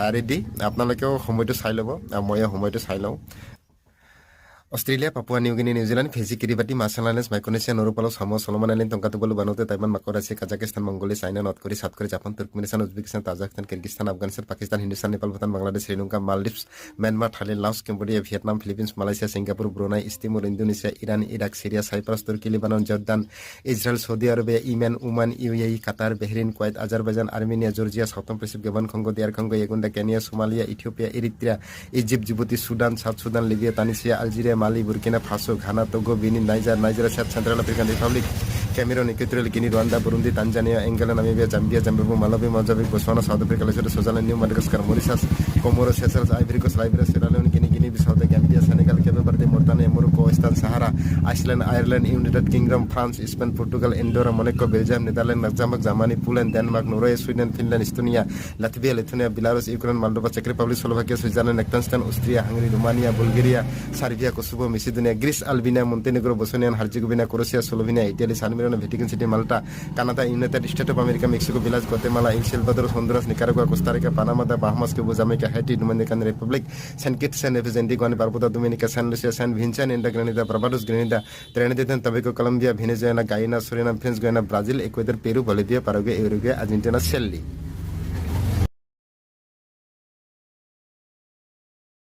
ফায়াৰি দি আপোনালোকেও সময়টো চাই ল'ব, ময়ো সময়টো চাই লওঁ। Australia, Papua New Guinea, New Zealand, Fiji, Kiribati, Marshall Micronesia, নৌপালস, Samoa, Solomon Island, Tonga Tuvalu, Vanuatu, Taiwan, Macau, Kazakhstan, Mongolia, China, North Korea, South Korea, Japan, Turkmenistan, Uzbekistan, Tajikistan, Kyrgyzstan, Afghanistan, Pakistan, Hindustan, Nepal, Bhutan, Bangladesh, Sri Lanka, Maldives, Myanmar, Thailand, Laos, Cambodia, Vietnam, Philippines, Malaysia, Singapore, Brunei, East Timor, Indonesia, Iran, Iraq, Syria, Cyprus, Turkey, Lebanon, Jordan, Israel, Saudi আরবে, Yemen, Oman, UAE, Qatar, Bahrain, Kuwait, Azerbaijan, Armenia, Georgia, south Pacific, Gabon, Congo, DR Congo, Uganda, Kenya, Somalia, Ethiopia, Eritrea, Egypt, Djibouti, Sudan, South Sudan, Libya, Tunisia, Algeria, Mali, Burkina Faso, Ghana, Togo, Benin, Nigeria, Central African Republic, Cameroon, Equatorial Guinea, Rwanda, Burundi, Tanzania, Angola, Namibia, Zambia, Zimbabwe, Malawi, Mozambique, Botswana, South Africa, Lesotho, Switzerland, New Madagascar, Mauritius, Comoro, Seychelles, Ivory Coast, Liberia, Sierra Leone, Guinea, Bissau, Gambia, Senegal, Cape Verde, Mauritania, Morocco, Western Sahara, Iceland, Ireland, United kingdom, France, Spain, Portugal, Andorra, Monaco, Belgium, Netherland, Luxembourg, Germany, Poland, Denmark, Norway, Sweden, Finland, Estonia, Latvia, Lithuania, Belarus, Ukraine, Moldova, চেক Republic, Slovakia, Switzerland, Liechtenstein, Austria, Hungary, Romania, Bulgaria, Serbia, Kosovo, Macedonia, Greece, Albania, Montenegro, Bosnia, Herzegovina, Croatia, Slovenia, Italy, San Marino, Vatican City, Malta, Canada, United State of America, Mexico, Belize, Guatemala, El Salvador, Honduras, Nicaragua, Costa Rica, Panama, Bahamas, Cuba, Jamaica, Haiti, Dominican Republic, Saint Kitts, Saint Nevis, Antigua, বারবুদা, Dominica, Saint Lucia, Saint Vincent, Grenada, Barbados, Grenada, Trinidad and Tobago, Colombia, Venezuela, Guyana, Suriname, French Guiana, Brazil, Ecuador, Peru, Bolivia, Paraguay, Uruguay, Argentina, chilli.